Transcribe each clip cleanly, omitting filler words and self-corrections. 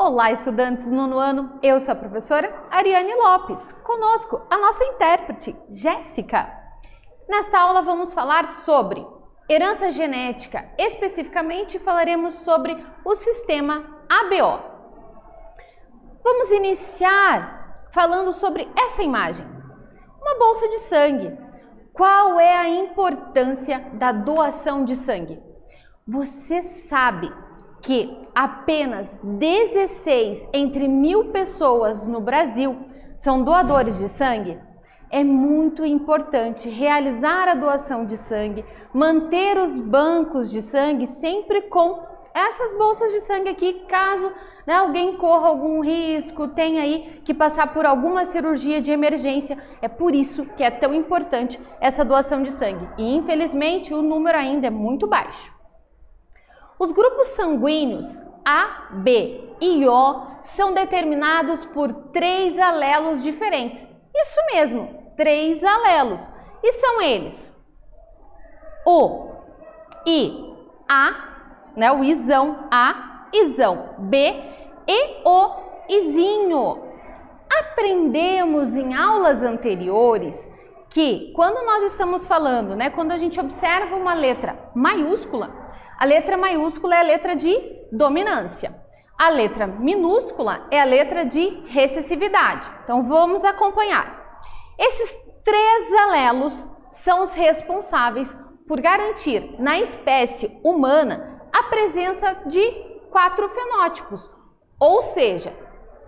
Olá, estudantes do nono ano, eu sou a professora Ariane Lopes. Conosco, a nossa intérprete, Jéssica. Nesta aula vamos falar sobre herança genética, especificamente falaremos sobre o sistema ABO. Vamos iniciar falando sobre essa imagem, uma bolsa de sangue. Qual é a importância da doação de sangue? Você sabe que apenas 16 entre 1000 pessoas no Brasil são doadores de sangue? É muito importante realizar a doação de sangue, manter os bancos de sangue sempre com essas bolsas de sangue aqui, caso alguém corra algum risco, tenha aí que passar por alguma cirurgia de emergência. É por isso que é tão importante essa doação de sangue. E infelizmente o número ainda é muito baixo. Os grupos sanguíneos A, B e O são determinados por 3 alelos diferentes. Isso mesmo, 3 alelos. E são eles: O, I, A, o Izão A, Izão B e o Izinho. Aprendemos em aulas anteriores que quando nós estamos falando, quando a gente observa uma letra maiúscula, a letra maiúscula é a letra de dominância. A letra minúscula é a letra de recessividade. Então vamos acompanhar. Estes 3 alelos são os responsáveis por garantir na espécie humana a presença de 4 fenótipos, ou seja,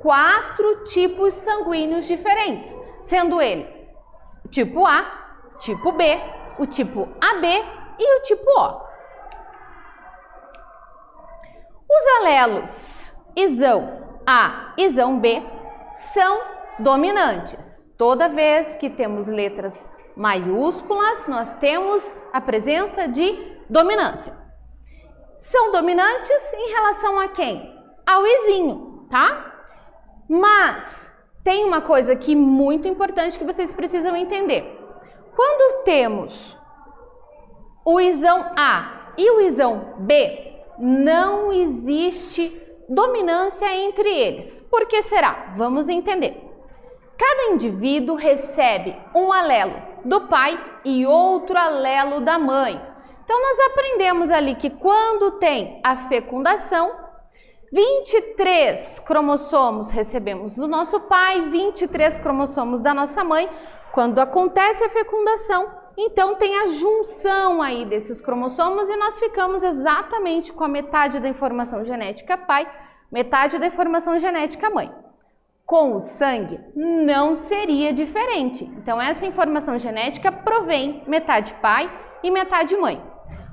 4 tipos sanguíneos diferentes, sendo ele o tipo A, tipo B, o tipo AB e o tipo O. Os alelos Izão A e Izão B são dominantes. Toda vez que temos letras maiúsculas, nós temos a presença de dominância. São dominantes em relação a quem? Ao Izinho, tá? Mas tem uma coisa aqui muito importante que vocês precisam entender. Quando temos o Izão A e o Izão B, não existe dominância entre eles. Por que será? Vamos entender. Cada indivíduo recebe um alelo do pai e outro alelo da mãe. Então, nós aprendemos ali que quando tem a fecundação, 23 cromossomos recebemos do nosso pai, 23 cromossomos da nossa mãe. Quando acontece a fecundação, então tem a junção aí desses cromossomos e nós ficamos exatamente com a metade da informação genética pai, metade da informação genética mãe. Com o sangue não seria diferente. Então essa informação genética provém metade pai e metade mãe.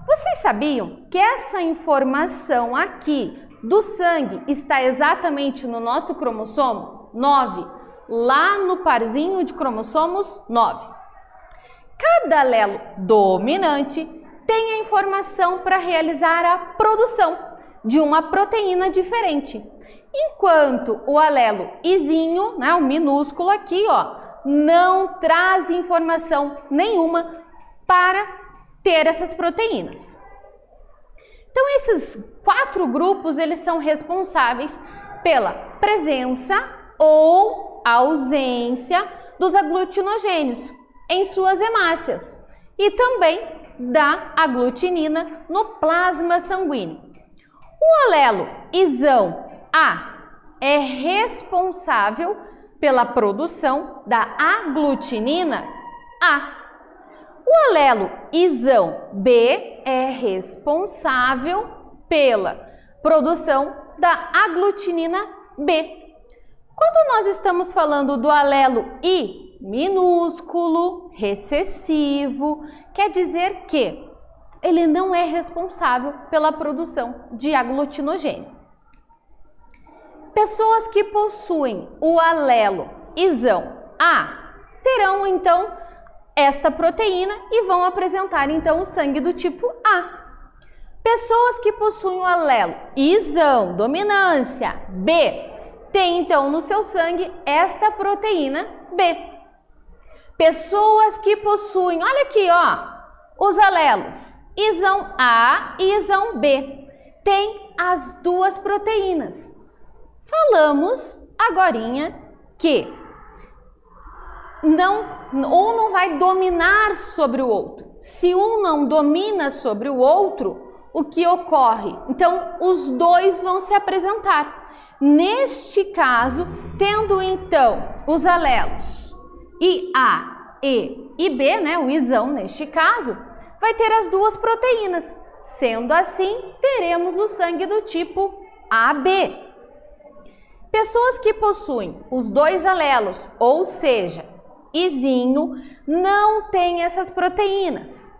Vocês sabiam que essa informação aqui do sangue está exatamente no nosso cromossomo 9, lá no parzinho de cromossomos 9. Cada alelo dominante tem a informação para realizar a produção de uma proteína diferente. Enquanto o alelo Izinho, o minúsculo aqui, não traz informação nenhuma para ter essas proteínas. Então, esses 4 grupos, eles são responsáveis pela presença ou ausência dos aglutinogênios em suas hemácias e também da aglutinina no plasma sanguíneo. O alelo Izão A é responsável pela produção da aglutinina A. O alelo Izão B é responsável pela produção da aglutinina B. Quando nós estamos falando do alelo I minúsculo, recessivo, quer dizer que ele não é responsável pela produção de aglutinogênio. Pessoas que possuem o alelo Izão A terão então esta proteína e vão apresentar então o sangue do tipo A. Pessoas que possuem o alelo Izão, dominância, B, têm então no seu sangue esta proteína B. Pessoas que possuem, olha aqui, os alelos Izão A e Izão B, têm as 2 proteínas. Falamos agorinha que um não vai dominar sobre o outro. Se um não domina sobre o outro, o que ocorre? Então, os dois vão se apresentar. Neste caso, tendo então os alelos IA, E e B, né, o isão neste caso, vai ter as duas proteínas. Sendo assim, teremos o sangue do tipo AB. Pessoas que possuem os dois alelos, ou seja, Izinho, não têm essas proteínas.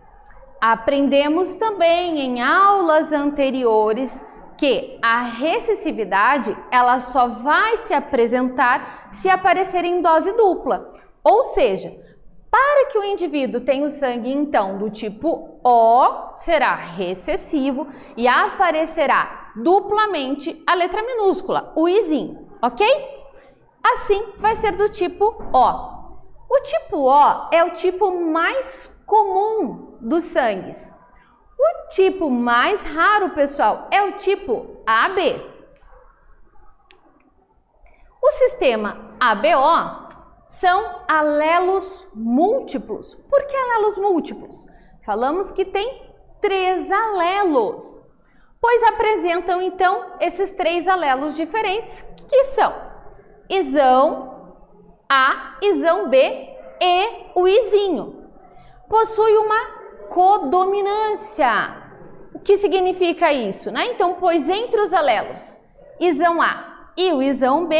Aprendemos também em aulas anteriores que a recessividade ela só vai se apresentar se aparecer em dose dupla. Ou seja, para que o indivíduo tenha o sangue então do tipo O, será recessivo e aparecerá duplamente a letra minúscula, o Izinho, ok? Assim vai ser do tipo O. O tipo O é o tipo mais comum dos sangues. O tipo mais raro, pessoal, é o tipo AB. O sistema ABO são alelos múltiplos. Por que alelos múltiplos? Falamos que tem 3 alelos, pois apresentam então esses 3 alelos diferentes, que são isão A, isão B e o izinho. Possui uma codominância. O que significa isso, né? Então, pois entre os alelos isão A e o isão B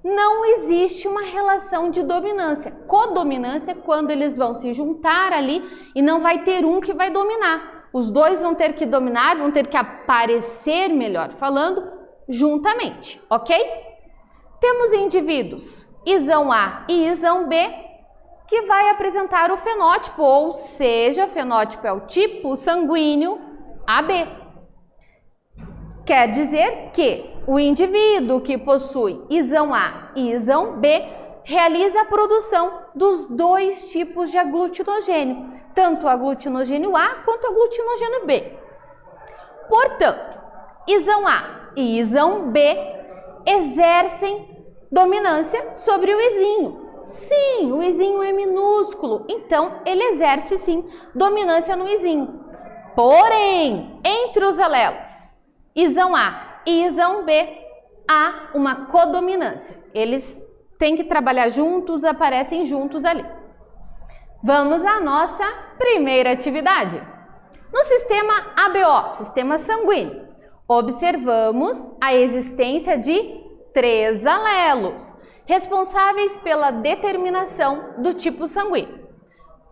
não existe uma relação de dominância. Codominância é quando eles vão se juntar ali e não vai ter um que vai dominar. Os dois vão ter que dominar, vão ter que aparecer, melhor falando, juntamente, ok? Temos indivíduos isão A e isão B que vai apresentar o fenótipo, ou seja, fenótipo é o tipo sanguíneo AB. Quer dizer que o indivíduo que possui isão A e isão B realiza a produção dos 2 tipos de aglutinogênio, tanto o aglutinogênio A quanto o aglutinogênio B. Portanto, isão A e isão B exercem dominância sobre o izinho. Sim, o izinho é minúsculo, então ele exerce sim dominância no izinho. Porém, entre os alelos isão A e isão B há uma codominância. Eles têm que trabalhar juntos, aparecem juntos ali. Vamos à nossa primeira atividade. No sistema ABO, sistema sanguíneo, observamos a existência de 3 alelos, responsáveis pela determinação do tipo sanguíneo.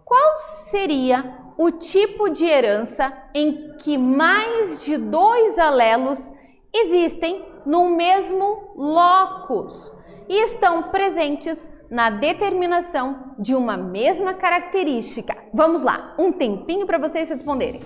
Qual seria o tipo de herança em que mais de 2 alelos existem no mesmo locus e estão presentes na determinação de uma mesma característica? Vamos lá, um tempinho para vocês responderem.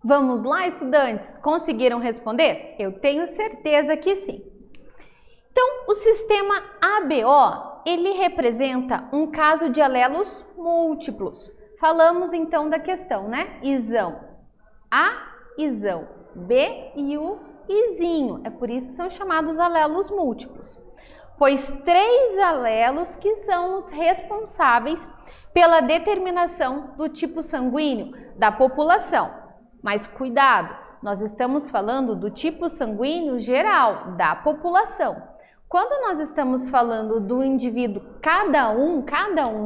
Vamos lá, estudantes? Conseguiram responder? Eu tenho certeza que sim. Então, o sistema ABO, ele representa um caso de alelos múltiplos. Falamos então da questão, né? Isão A, isão B e o izinho. É por isso que são chamados alelos múltiplos. Pois 3 alelos que são os responsáveis pela determinação do tipo sanguíneo da população. Mas cuidado, nós estamos falando do tipo sanguíneo geral da população. Quando nós estamos falando do indivíduo, cada um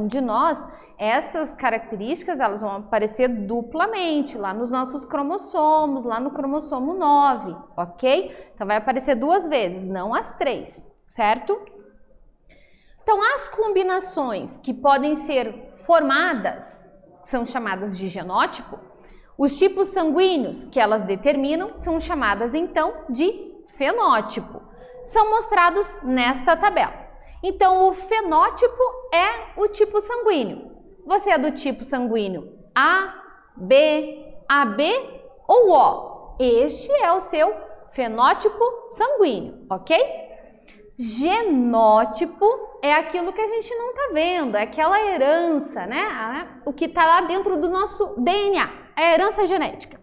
de nós, essas características elas vão aparecer duplamente lá nos nossos cromossomos, lá no cromossomo 9, ok? Então vai aparecer 2 vezes, não as 3, certo? Então as combinações que podem ser formadas, são chamadas de genótipo, os tipos sanguíneos que elas determinam são chamadas então de fenótipo. São mostrados nesta tabela. Então, o fenótipo é o tipo sanguíneo. Você é do tipo sanguíneo A, B, AB ou O. Este é o seu fenótipo sanguíneo, ok? Genótipo é aquilo que a gente não está vendo, é aquela herança, né? O que está lá dentro do nosso DNA, a herança genética.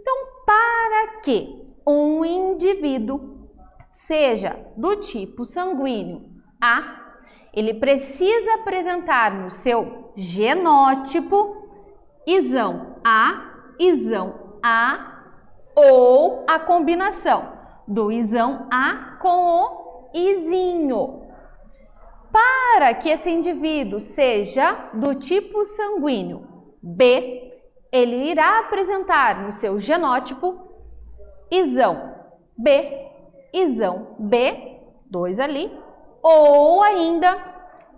Então, para que um indivíduo seja do tipo sanguíneo A, ele precisa apresentar no seu genótipo isão A ou a combinação do isão A com o izinho. Para que esse indivíduo seja do tipo sanguíneo B, ele irá apresentar no seu genótipo isão B, 2 ali, ou ainda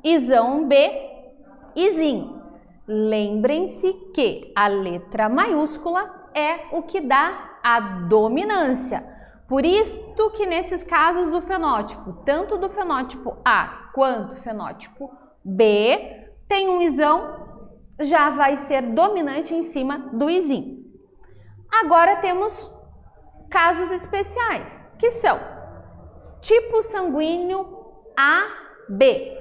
isão B, izinho. Lembrem-se que a letra maiúscula é o que dá a dominância. Por isto que nesses casos do fenótipo, tanto do fenótipo A quanto do fenótipo B, tem um isão, já vai ser dominante em cima do izinho. Agora temos casos especiais, que são tipo sanguíneo AB.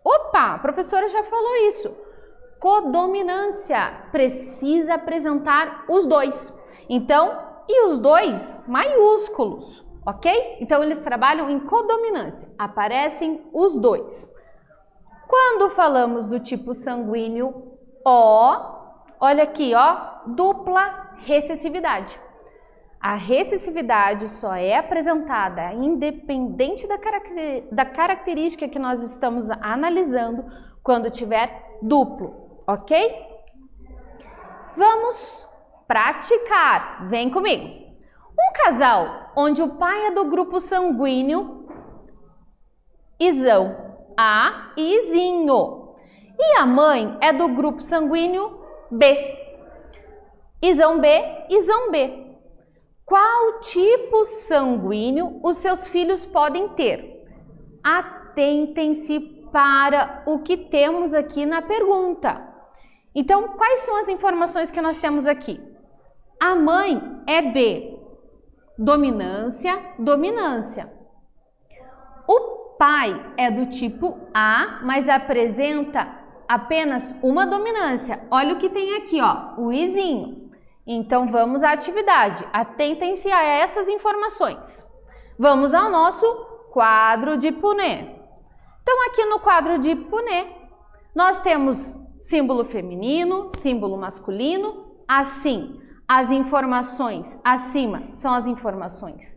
Opa, a professora já falou isso. Codominância, precisa apresentar os 2. Então, e os 2 maiúsculos, ok? Então, eles trabalham em codominância, aparecem os 2. Quando falamos do tipo sanguíneo O, olha aqui, ó, dupla recessividade. A recessividade só é apresentada independente da característica que nós estamos analisando quando tiver duplo, ok? Vamos praticar. Vem comigo. Um casal onde o pai é do grupo sanguíneo isão A e izinho e a mãe é do grupo sanguíneo B. Isão B, isão B. Qual tipo sanguíneo os seus filhos podem ter? Atentem-se para o que temos aqui na pergunta. Então, quais são as informações que nós temos aqui? A mãe é B. Dominância, dominância. O pai é do tipo A, mas apresenta apenas uma dominância. Olha o que tem aqui, ó, o izinho. Então, vamos à atividade. Atentem-se a essas informações. Vamos ao nosso quadro de Punnett. Então, aqui no quadro de Punnett, nós temos símbolo feminino, símbolo masculino. Assim, as informações acima são as informações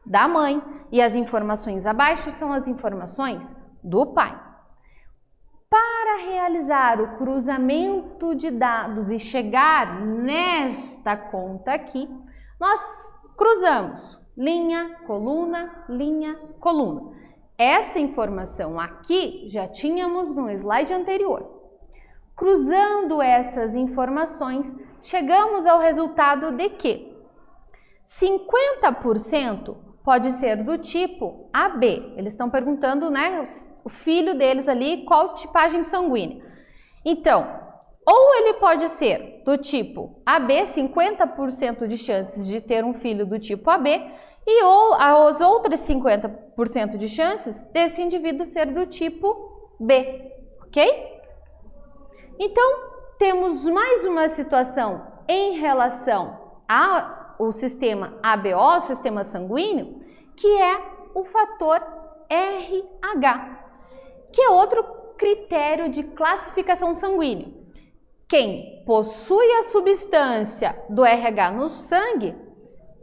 da mãe e as informações abaixo são as informações do pai. Para realizar o cruzamento de dados e chegar nesta conta aqui, nós cruzamos linha, coluna. Essa informação aqui já tínhamos no slide anterior. Cruzando essas informações, chegamos ao resultado de que 50% pode ser do tipo AB. Eles estão perguntando, né, o filho deles ali, qual tipagem sanguínea. Então, Ou ele pode ser do tipo AB, 50% de chances de ter um filho do tipo AB, e ou as outras 50% de chances desse indivíduo ser do tipo B, ok? Então, temos mais uma situação em relação ao sistema ABO, sistema sanguíneo, que é o fator RH, que é outro critério de classificação sanguínea. Quem possui a substância do RH no sangue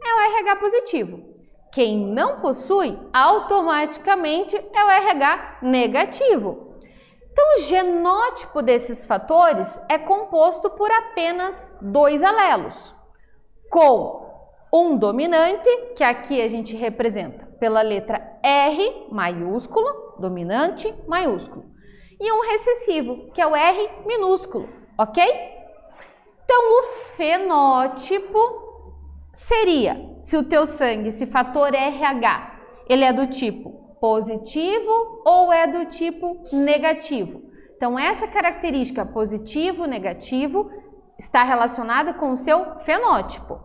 é o RH positivo. Quem não possui, automaticamente é o RH negativo. Então, o genótipo desses fatores é composto por apenas 2 alelos, com um dominante, que aqui a gente representa pela letra R maiúsculo, dominante maiúsculo, e um recessivo, que é o R minúsculo, ok? Então, o fenótipo seria, se o teu sangue, esse fator RH, ele é do tipo positivo ou é do tipo negativo. Então, essa característica positivo, negativo, está relacionada com o seu fenótipo.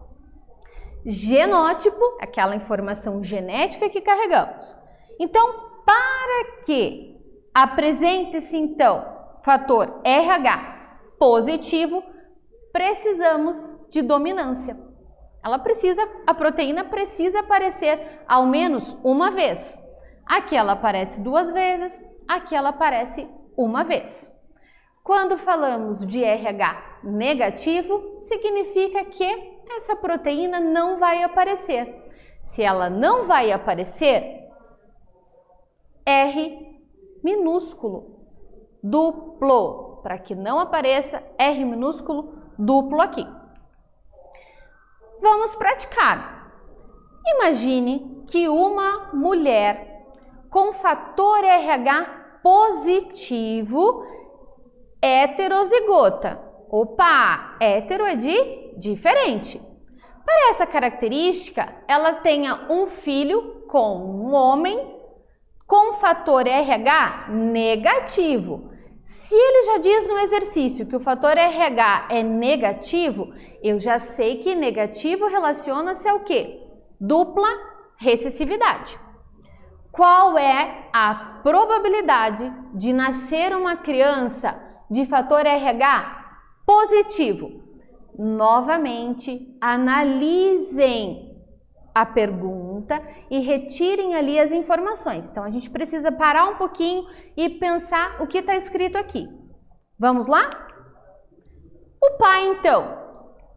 Genótipo, aquela informação genética que carregamos. Então, para que apresente-se, então, fator RH positivo, precisamos de dominância. A proteína precisa aparecer ao menos uma vez. Aqui ela aparece 2 vezes, aqui ela aparece uma vez. Quando falamos de RH negativo, significa que essa proteína não vai aparecer. Se ela não vai aparecer, R minúsculo, duplo, para que não apareça R minúsculo, duplo aqui. Vamos praticar. Imagine que uma mulher com fator RH positivo, heterozigota. Opa, hétero é de diferente. Para essa característica, ela tenha um filho com um homem com fator RH negativo. Se ele já diz no exercício que o fator RH é negativo, eu já sei que negativo relaciona-se ao quê? Dupla recessividade. Qual é a probabilidade de nascer uma criança de fator RH positivo? Novamente, analisem a pergunta e retirem ali as informações. Então, a gente precisa parar um pouquinho e pensar o que está escrito aqui. Vamos lá? O pai, então,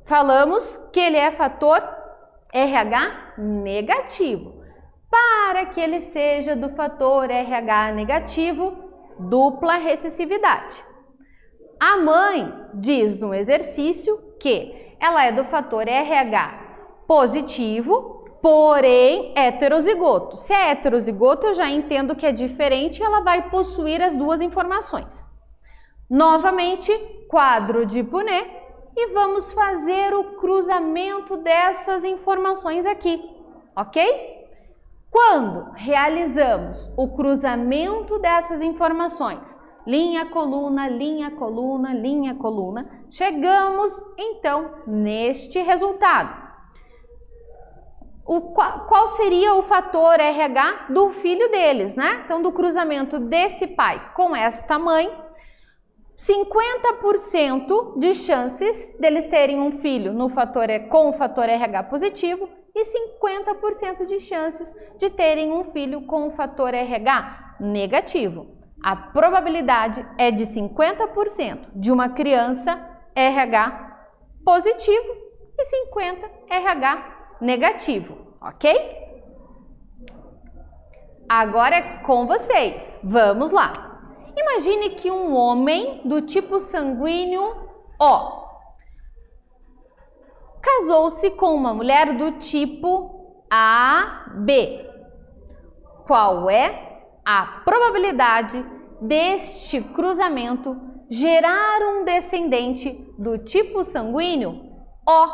falamos que ele é fator RH negativo. Para que ele seja do fator RH negativo, dupla recessividade. A mãe diz no exercício que ela é do fator RH positivo, porém heterozigoto. Se é heterozigoto, eu já entendo que é diferente, ela vai possuir as 2 informações. Novamente, quadro de Punnett, e vamos fazer o cruzamento dessas informações aqui, ok? Quando realizamos o cruzamento dessas informações, linha, coluna, linha, coluna, linha, coluna, chegamos então neste resultado. Qual seria o fator RH do filho deles, né? Então, do cruzamento desse pai com esta mãe, 50% de chances deles terem um filho com o fator RH positivo e 50% de chances de terem um filho com o fator RH negativo. A probabilidade é de 50% de uma criança RH positivo e 50% RH negativo, ok? Agora é com vocês. Vamos lá. Imagine que um homem do tipo sanguíneo O casou-se com uma mulher do tipo AB. Qual é a probabilidade deste cruzamento gerar um descendente do tipo sanguíneo O?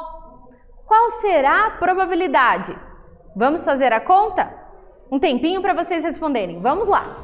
Qual será a probabilidade? Vamos fazer a conta? Um tempinho para vocês responderem. Vamos lá!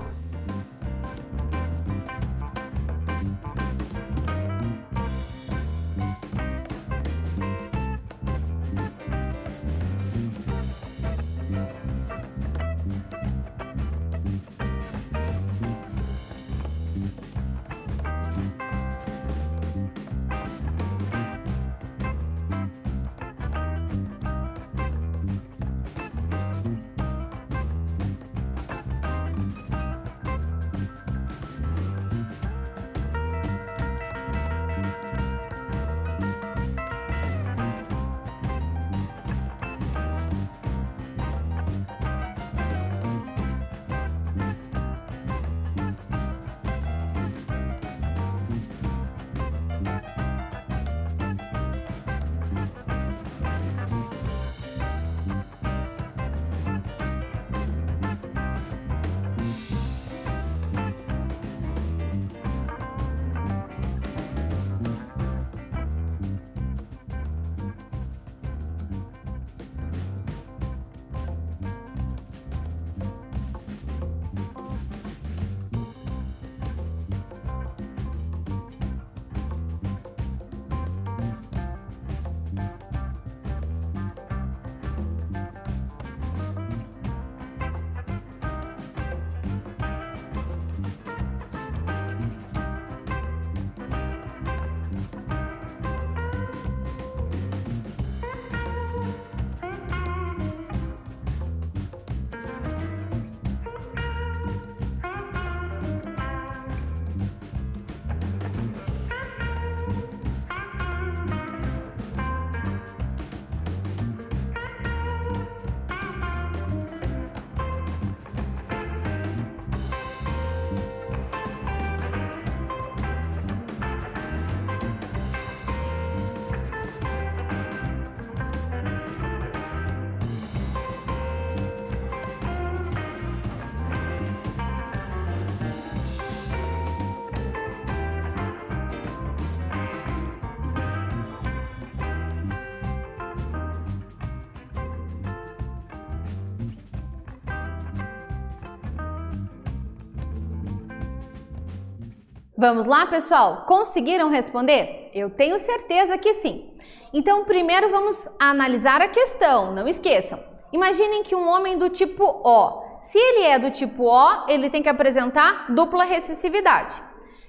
Vamos lá, pessoal? Conseguiram responder? Eu tenho certeza que sim. Então, primeiro vamos analisar a questão, não esqueçam. Imaginem que um homem do tipo O, se ele é do tipo O, ele tem que apresentar dupla recessividade.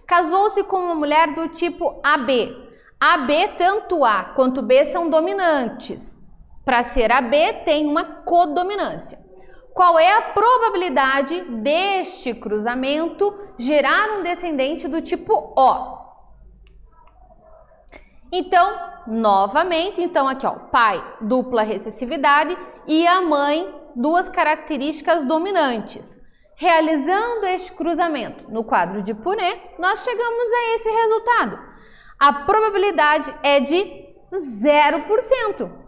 Casou-se com uma mulher do tipo AB. AB, tanto A quanto B são dominantes. Para ser AB, tem uma codominância. Qual é a probabilidade deste cruzamento gerar um descendente do tipo O? Então, novamente, aqui, ó, pai, dupla recessividade e a mãe, duas características dominantes. Realizando este cruzamento no quadro de Punnett, nós chegamos a esse resultado. A probabilidade é de 0%.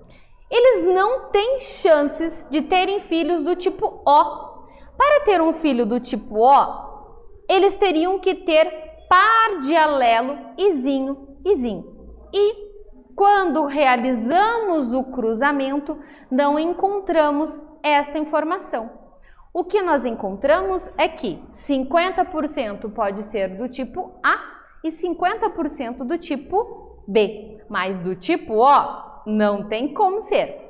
Eles não têm chances de terem filhos do tipo O. Para ter um filho do tipo O, eles teriam que ter par de alelo izinho, izinho. E quando realizamos o cruzamento, não encontramos esta informação. O que nós encontramos é que 50% pode ser do tipo A e 50% do tipo B, mas do tipo O não tem como ser.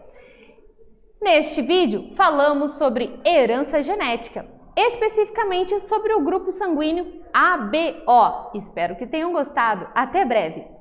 Neste vídeo, falamos sobre herança genética, especificamente sobre o grupo sanguíneo ABO. Espero que tenham gostado. Até breve!